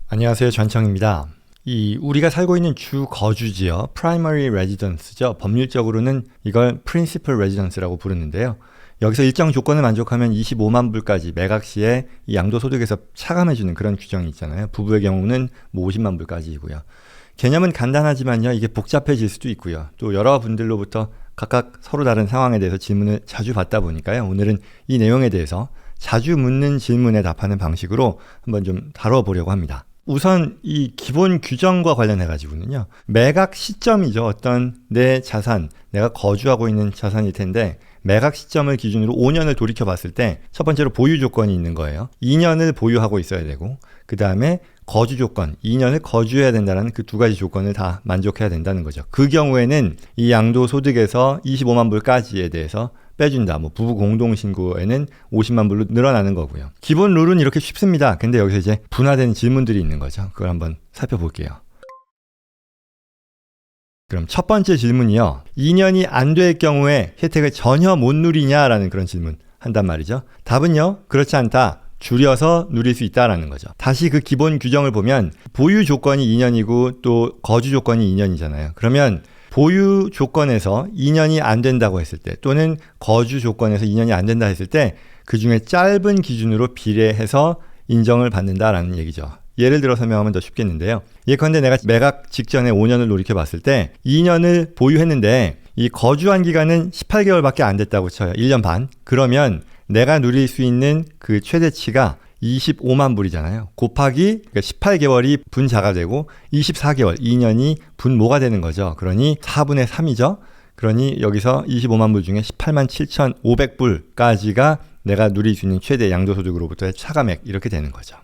안녕하세요. 전청입니다. 우리가 살고 있는 주 거주지요. primary residence죠. 법률적으로는 이걸 principal residence라고 부르는데요. 여기서 일정 조건을 만족하면 25만 불까지 매각 시에 이 양도소득에서 차감해주는 그런 규정이 있잖아요. 부부의 경우는 50만 불까지이고요. 개념은 간단하지만요. 이게 복잡해질 수도 있고요. 또 여러분들로부터 각각 서로 다른 상황에 대해서 질문을 자주 받다 보니까요. 오늘은 이 내용에 대해서 자주 묻는 질문에 답하는 방식으로 한번 좀 다뤄보려고 합니다. 우선 이 기본 규정과 관련해 가지고는요. 매각 시점이죠. 어떤 내 자산, 내가 거주하고 있는 자산일 텐데 매각 시점을 기준으로 5년을 돌이켜 봤을 때 첫 번째로 보유 조건이 있는 거예요. 2년을 보유하고 있어야 되고 그 다음에 거주 조건, 2년을 거주해야 된다는 그 두 가지 조건을 다 만족해야 된다는 거죠. 그 경우에는 이 양도소득에서 25만 불까지에 대해서 빼준다. 부부 공동신고에는 50만 불로 늘어나는 거고요. 기본 룰은 이렇게 쉽습니다. 근데 여기서 이제 분화된 질문들이 있는 거죠. 그걸 한번 살펴볼게요. 그럼 첫 번째 질문이요. 2년이 안 될 경우에 혜택을 전혀 못 누리냐라는 그런 질문 한단 말이죠. 답은요. 그렇지 않다. 줄여서 누릴 수 있다라는 거죠. 다시 그 기본 규정을 보면 보유 조건이 2년이고 또 거주 조건이 2년이잖아요. 그러면 보유 조건에서 2년이 안 된다고 했을 때 또는 거주 조건에서 2년이 안 된다 했을 때 그중에 짧은 기준으로 비례해서 인정을 받는다라는 얘기죠. 예를 들어 설명하면 더 쉽겠는데요. 예컨대 내가 매각 직전에 5년을 돌이켜 봤을 때 2년을 보유했는데 이 거주한 기간은 18개월밖에 안 됐다고 쳐요. 1년 반. 그러면 내가 누릴 수 있는 그 최대치가 25만 불이잖아요. 곱하기 18개월이 분자가 되고 24개월, 2년이 분모가 되는 거죠. 그러니 4분의 3이죠. 그러니 여기서 25만 불 중에 18만 7,500불까지가 내가 누릴 수 있는 최대 양도소득으로부터의 차감액 이렇게 되는 거죠.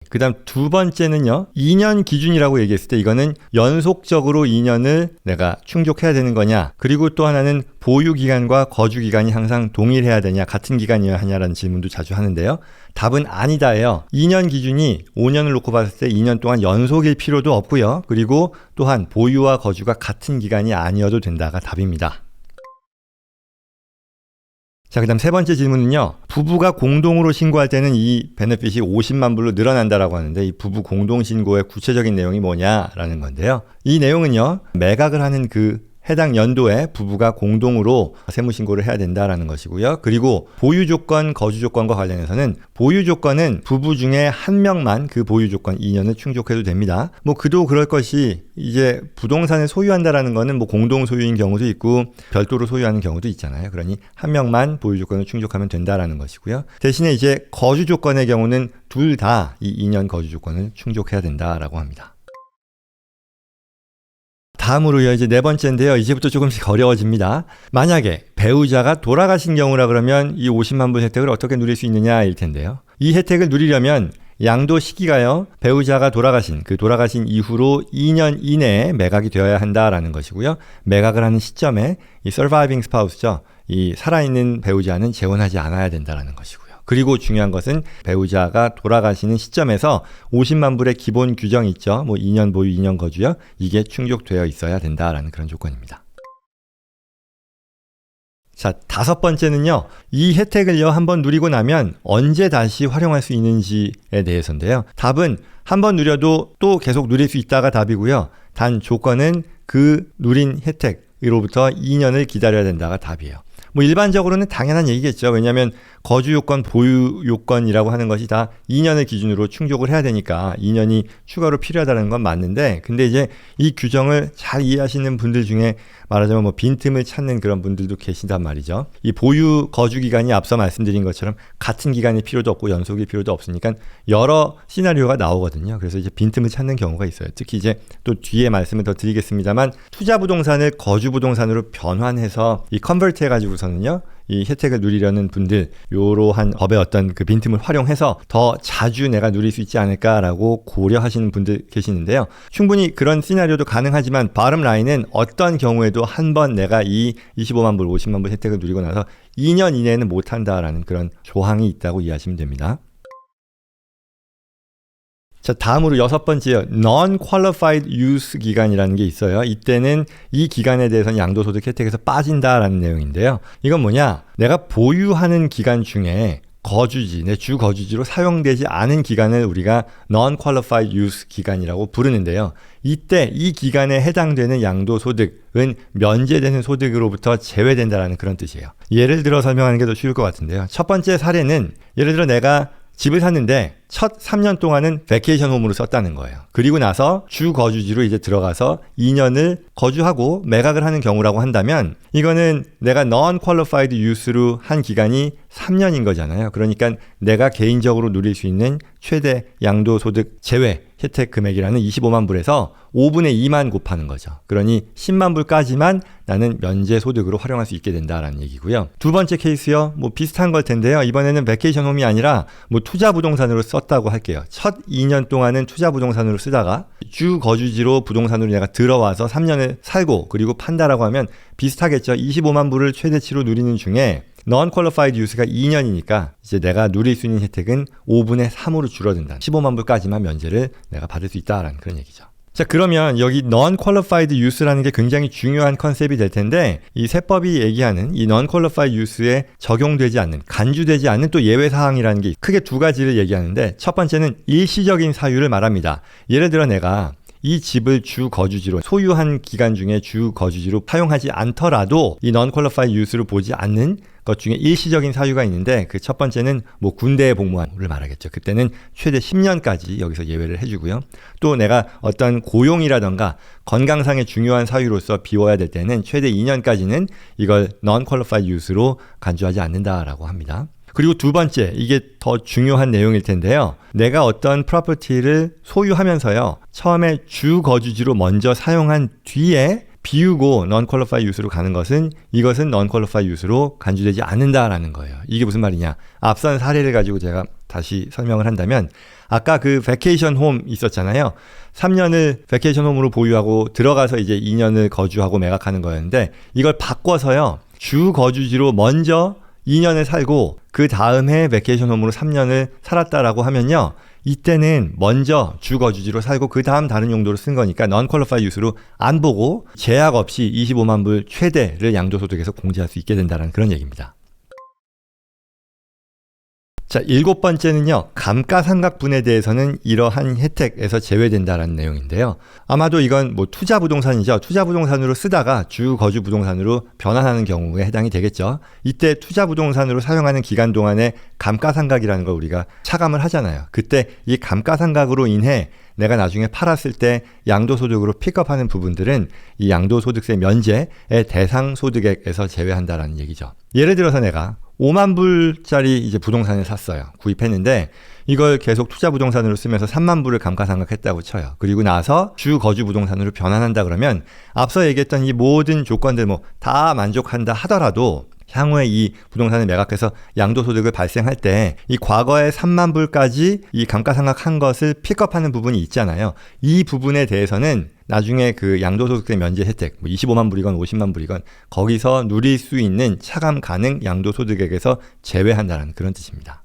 그 다음 두 번째는요. 2년 기준이라고 얘기했을 때 이거는 연속적으로 2년을 내가 충족해야 되는 거냐. 그리고 또 하나는 보유기간과 거주기간이 항상 동일해야 되냐. 같은 기간이어야 하냐라는 질문도 자주 하는데요. 답은 아니다예요. 2년 기준이 5년을 놓고 봤을 때 2년 동안 연속일 필요도 없고요. 그리고 또한 보유와 거주가 같은 기간이 아니어도 된다가 답입니다. 자, 그 다음 세 번째 질문은요. 부부가 공동으로 신고할 때는 이 베네핏이 50만 불로 늘어난다라고 하는데 이 부부 공동신고의 구체적인 내용이 뭐냐라는 건데요. 이 내용은요. 매각을 하는 그 해당 연도에 부부가 공동으로 세무신고를 해야 된다라는 것이고요. 그리고 보유 조건, 거주 조건과 관련해서는 보유 조건은 부부 중에 한 명만 그 보유 조건 2년을 충족해도 됩니다. 그도 그럴 것이 이제 부동산을 소유한다라는 거는 공동 소유인 경우도 있고 별도로 소유하는 경우도 있잖아요. 그러니 한 명만 보유 조건을 충족하면 된다라는 것이고요. 대신에 이제 거주 조건의 경우는 둘 다 이 2년 거주 조건을 충족해야 된다라고 합니다. 다음으로요. 이제 네 번째인데요. 이제부터 조금씩 어려워집니다. 만약에 배우자가 돌아가신 경우라 그러면 이 50만 불 혜택을 어떻게 누릴 수 있느냐일 텐데요. 이 혜택을 누리려면 양도 시기가요. 배우자가 돌아가신 이후로 2년 이내에 매각이 되어야 한다라는 것이고요. 매각을 하는 시점에 이 surviving spouse죠. 이 살아있는 배우자는 재혼하지 않아야 된다라는 것이고요. 그리고 중요한 것은 배우자가 돌아가시는 시점에서 50만 불의 기본 규정이 있죠. 2년 보유, 2년 거주요. 이게 충족되어 있어야 된다라는 그런 조건입니다. 자, 다섯 번째는요. 이 혜택을요. 한번 누리고 나면 언제 다시 활용할 수 있는지에 대해서인데요. 답은 한번 누려도 또 계속 누릴 수 있다가 답이고요. 단 조건은 그 누린 혜택으로부터 2년을 기다려야 된다가 답이에요. 일반적으로는 당연한 얘기겠죠. 왜냐하면 거주 요건, 보유 요건이라고 하는 것이 다 2년을 기준으로 충족을 해야 되니까 2년이 추가로 필요하다는 건 맞는데, 근데 이제 이 규정을 잘 이해하시는 분들 중에 말하자면 빈틈을 찾는 그런 분들도 계시단 말이죠. 이 보유 거주 기간이 앞서 말씀드린 것처럼 같은 기간이 필요도 없고 연속일 필요도 없으니까 여러 시나리오가 나오거든요. 그래서 이제 빈틈을 찾는 경우가 있어요. 특히 이제 또 뒤에 말씀을 더 드리겠습니다만 투자 부동산을 거주 부동산으로 변환해서 이 컨버트 해가지고서는요. 이 혜택을 누리려는 분들, 이러한 법의 어떤 그 빈틈을 활용해서 더 자주 내가 누릴 수 있지 않을까라고 고려하시는 분들 계시는데요. 충분히 그런 시나리오도 가능하지만 bottom line은 어떤 경우에도 한 번 내가 이 25만 불, 50만 불 혜택을 누리고 나서 2년 이내에는 못한다라는 그런 조항이 있다고 이해하시면 됩니다. 자, 다음으로 여섯 번째요. Non-qualified use 기간이라는 게 있어요. 이때는 이 기간에 대해서는 양도소득 혜택에서 빠진다라는 내용인데요. 이건 뭐냐? 내가 보유하는 기간 중에 거주지, 내 주 거주지로 사용되지 않은 기간을 우리가 non-qualified use 기간이라고 부르는데요. 이때 이 기간에 해당되는 양도소득은 면제되는 소득으로부터 제외된다라는 그런 뜻이에요. 예를 들어 설명하는 게 더 쉬울 것 같은데요. 첫 번째 사례는 예를 들어 내가 집을 샀는데 첫 3년 동안은 베케이션 홈으로 썼다는 거예요. 그리고 나서 주 거주지로 이제 들어가서 2년을 거주하고 매각을 하는 경우라고 한다면 이거는 내가 non-qualified use로 한 기간이 3년인 거잖아요. 그러니까 내가 개인적으로 누릴 수 있는 최대 양도소득 제외 혜택 금액이라는 25만 불에서 5분의 2만 곱하는 거죠. 그러니 10만 불까지만 나는 면제 소득으로 활용할 수 있게 된다라는 얘기고요. 두 번째 케이스요. 뭐 비슷한 걸 텐데요. 이번에는 베케이션 홈이 아니라 뭐 투자 부동산으로 썼다고 할게요. 첫 2년 동안은 투자 부동산으로 쓰다가 주 거주지로 부동산으로 내가 들어와서 3년을 살고 그리고 판다라고 하면 비슷하겠죠. 25만 불을 최대치로 누리는 중에 non-qualified use가 2년이니까 이제 내가 누릴 수 있는 혜택은 5분의 3으로 줄어든다. 15만 불까지만 면제를 내가 받을 수 있다라는 그런 얘기죠. 자, 그러면 여기 non-qualified use라는 게 굉장히 중요한 컨셉이 될 텐데 이 세법이 얘기하는 이 non-qualified use에 적용되지 않는, 간주되지 않는 또 예외 사항이라는 게 크게 두 가지를 얘기하는데 첫 번째는 일시적인 사유를 말합니다. 예를 들어 내가 이 집을 주 거주지로 소유한 기간 중에 주 거주지로 사용하지 않더라도 이 non-qualified use로 보지 않는 것 중에 일시적인 사유가 있는데 그 첫 번째는 뭐 군대에 복무한을 말하겠죠. 그때는 최대 10년까지 여기서 예외를 해주고요. 또 내가 어떤 고용이라던가 건강상의 중요한 사유로서 비워야 될 때는 최대 2년까지는 이걸 non-qualified use로 간주하지 않는다라고 합니다. 그리고 두 번째, 이게 더 중요한 내용일 텐데요. 내가 어떤 프로퍼티를 소유하면서요. 처음에 주 거주지로 먼저 사용한 뒤에 비우고 non-qualified use로 가는 것은 이것은 non-qualified use로 간주되지 않는다라는 거예요. 이게 무슨 말이냐? 앞선 사례를 가지고 제가 다시 설명을 한다면 아까 그 베케이션 홈 있었잖아요. 3년을 베케이션 홈으로 보유하고 들어가서 이제 2년을 거주하고 매각하는 거였는데 이걸 바꿔서요. 주 거주지로 먼저 2년을 살고 그 다음 해 베케이션 홈으로 3년을 살았다라고 하면요. 이때는 먼저 주 거주지로 살고 그 다음 다른 용도로 쓴 거니까 non-qualified use로 안 보고 제약 없이 25만 불 최대를 양도소득에서 공제할 수 있게 된다는 그런 얘기입니다. 자, 7번째는요. 감가상각분에 대해서는 이러한 혜택에서 제외된다라는 내용인데요. 아마도 이건 뭐 투자 부동산이죠. 투자 부동산으로 쓰다가 주 거주 부동산으로 변환하는 경우에 해당이 되겠죠. 이때 투자 부동산으로 사용하는 기간 동안에 감가상각이라는 걸 우리가 차감을 하잖아요. 그때 이 감가상각으로 인해 내가 나중에 팔았을 때 양도소득으로 픽업하는 부분들은 이 양도소득세 면제의 대상 소득액에서 제외한다라는 얘기죠. 예를 들어서 내가 5만 불짜리 이제 부동산을 샀어요. 구입했는데 이걸 계속 투자 부동산으로 쓰면서 3만 불을 감가상각했다고 쳐요. 그리고 나서 주 거주 부동산으로 변환한다 그러면 앞서 얘기했던 이 모든 조건들 뭐 다 만족한다 하더라도 향후에 이 부동산을 매각해서 양도소득을 발생할 때 이 과거에 3만 불까지 이 감가상각한 것을 픽업하는 부분이 있잖아요. 이 부분에 대해서는 나중에 그 양도소득세 면제 혜택, 뭐 25만 불이건 50만 불이건 거기서 누릴 수 있는 차감 가능 양도소득액에서 제외한다는 그런 뜻입니다.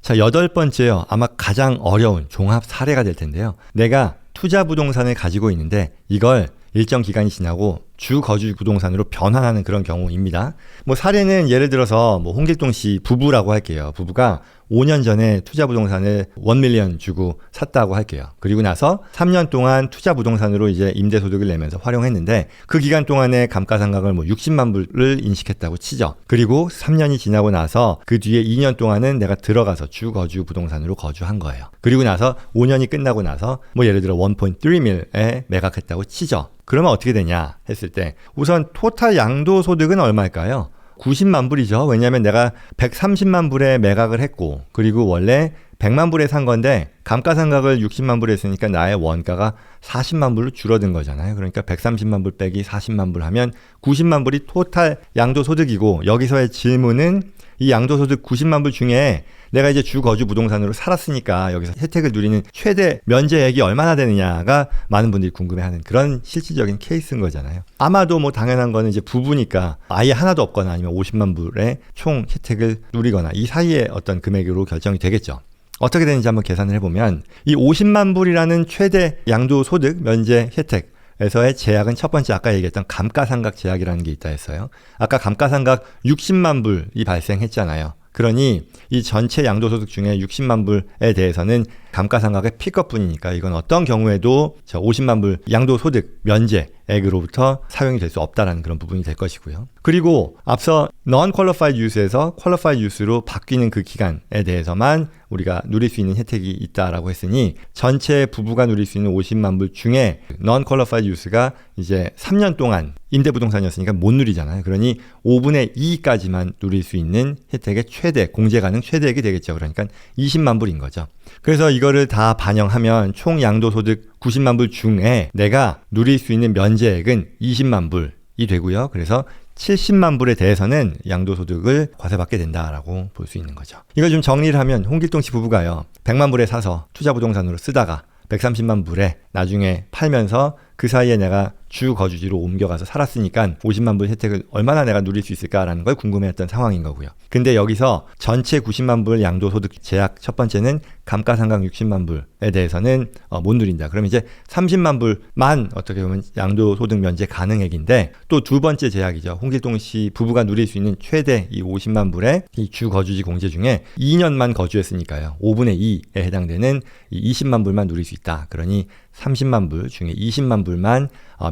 자, 8번째요. 아마 가장 어려운 종합 사례가 될 텐데요. 내가 투자 부동산을 가지고 있는데 이걸 일정 기간이 지나고 주 거주 부동산으로 변환하는 그런 경우입니다. 뭐 사례는 예를 들어서 뭐 홍길동 씨 부부라고 할게요. 부부가 5년 전에 투자 부동산을 1밀리언 주고 샀다고 할게요. 그리고 나서 3년 동안 투자 부동산으로 이제 임대소득을 내면서 활용했는데 그 기간 동안에 감가상각을 뭐 60만 불을 인식했다고 치죠. 그리고 3년이 지나고 나서 그 뒤에 2년 동안은 내가 들어가서 주 거주 부동산으로 거주한 거예요. 그리고 나서 5년이 끝나고 나서 뭐 예를 들어 1.3밀에 매각했다고 치죠. 그러면 어떻게 되냐 했을 때 우선 토탈 양도소득은 얼마일까요? 90만 불이죠. 왜냐하면 내가 130만 불에 매각을 했고 그리고 원래 100만 불에 산 건데 감가상각을 60만 불에 했으니까 나의 원가가 40만 불로 줄어든 거잖아요. 그러니까 130만 불 빼기 40만 불 하면 90만 불이 토탈 양도소득이고 여기서의 질문은 이 양도소득 90만 불 중에 내가 이제 주 거주 부동산으로 살았으니까 여기서 혜택을 누리는 최대 면제액이 얼마나 되느냐가 많은 분들이 궁금해하는 그런 실질적인 케이스인 거잖아요. 아마도 뭐 당연한 거는 이제 부부니까 아예 하나도 없거나 아니면 50만 불의 총 혜택을 누리거나 이 사이에 어떤 금액으로 결정이 되겠죠. 어떻게 되는지 한번 계산을 해보면 이 50만 불이라는 최대 양도소득 면제 혜택 에서의 제약은 첫 번째 아까 얘기했던 감가상각 제약이라는 게 있다 했어요. 아까 감가상각 60만 불이 발생했잖아요. 그러니 이 전체 양도소득 중에 60만 불에 대해서는 감가상각의 픽업분이니까 이건 어떤 경우에도 50만 불 양도소득 면제액으로부터 사용이 될 수 없다라는 그런 부분이 될 것이고요. 그리고 앞서 non-qualified use에서 qualified use로 바뀌는 그 기간에 대해서만 우리가 누릴 수 있는 혜택이 있다라고 했으니 전체 부부가 누릴 수 있는 50만 불 중에 non-qualified use가 이제 3년 동안 임대부동산이었으니까 못 누리잖아요. 그러니 5분의 2까지만 누릴 수 있는 혜택의 최대, 공제 가능 최대액이 되겠죠. 그러니까 20만 불인 거죠. 그래서 이거를 다 반영하면 총 양도소득 90만 불 중에 내가 누릴 수 있는 면제액은 20만 불이 되고요. 그래서 70만 불에 대해서는 양도소득을 과세받게 된다라고 볼 수 있는 거죠. 이걸 좀 정리를 하면 홍길동 씨 부부가요. 100만 불에 사서 투자부동산으로 쓰다가 130만 불에 나중에 팔면서 그 사이에 내가 주 거주지로 옮겨가서 살았으니까 50만 불 혜택을 얼마나 내가 누릴 수 있을까라는 걸 궁금해했던 상황인 거고요. 근데 여기서 전체 90만 불 양도소득 제약 첫 번째는 감가상각 60만 불에 대해서는 못 누린다. 그럼 이제 30만 불만 어떻게 보면 양도소득 면제 가능액인데 또 두 번째 제약이죠. 홍길동 씨 부부가 누릴 수 있는 최대 이 50만 불의 이 주 거주지 공제 중에 2년만 거주했으니까요. 5분의 2에 해당되는 이 20만 불만 누릴 수 있다. 그러니 30만 불 중에 20만 불만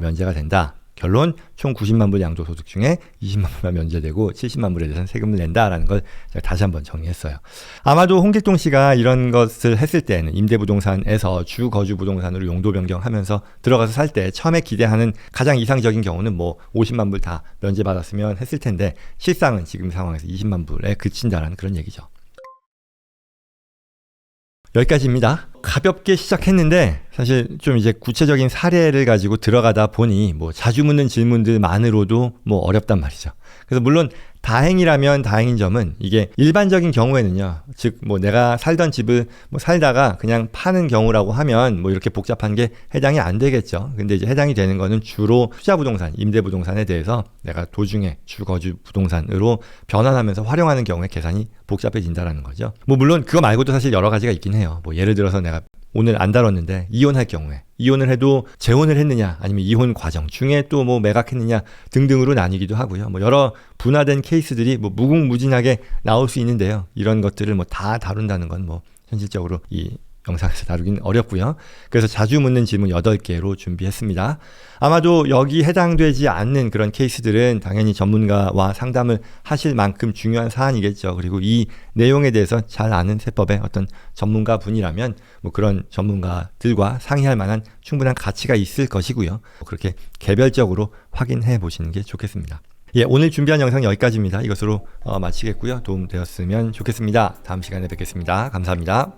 면제가 된다. 결론 총 90만 불 양도소득 중에 20만 불만 면제되고 70만 불에 대해서는 세금을 낸다라는 걸 제가 다시 한번 정리했어요. 아마도 홍길동 씨가 이런 것을 했을 때는 임대부동산에서 주거주부동산으로 용도 변경하면서 들어가서 살 때 처음에 기대하는 가장 이상적인 경우는 뭐 50만 불 다 면제받았으면 했을 텐데 실상은 지금 상황에서 20만 불에 그친다라는 그런 얘기죠. 여기까지입니다. 가볍게 시작했는데 사실 좀 이제 구체적인 사례를 가지고 들어가다 보니 뭐 자주 묻는 질문들만으로도 뭐 어렵단 말이죠. 그래서 물론 다행이라면 다행인 점은 이게 일반적인 경우에는요. 즉 뭐 내가 살던 집을 뭐 살다가 그냥 파는 경우라고 하면 뭐 이렇게 복잡한 게 해당이 안 되겠죠. 근데 이제 해당이 되는 거는 주로 투자부동산, 임대부동산에 대해서 내가 도중에 주거주 부동산으로 변환하면서 활용하는 경우에 계산이 복잡해진다라는 거죠. 뭐 물론 그거 말고도 사실 여러 가지가 있긴 해요. 뭐 예를 들어서 내가 오늘 안 다뤘는데 이혼할 경우에 이혼을 해도 재혼을 했느냐 아니면 이혼 과정 중에 또 뭐 매각했느냐 등등으로 나뉘기도 하고요. 뭐 여러 분화된 케이스들이 뭐 무궁무진하게 나올 수 있는데요. 이런 것들을 뭐 다 다룬다는 건 뭐 현실적으로 이 영상에서 다루기는 어렵고요. 그래서 자주 묻는 질문 8개로 준비했습니다. 아마도 여기 해당되지 않는 그런 케이스들은 당연히 전문가와 상담을 하실 만큼 중요한 사안이겠죠. 그리고 이 내용에 대해서 잘 아는 세법의 어떤 전문가 분이라면 뭐 그런 전문가들과 상의할 만한 충분한 가치가 있을 것이고요. 그렇게 개별적으로 확인해 보시는 게 좋겠습니다. 예, 오늘 준비한 영상 여기까지입니다. 이것으로 마치겠고요. 도움되었으면 좋겠습니다. 다음 시간에 뵙겠습니다. 감사합니다.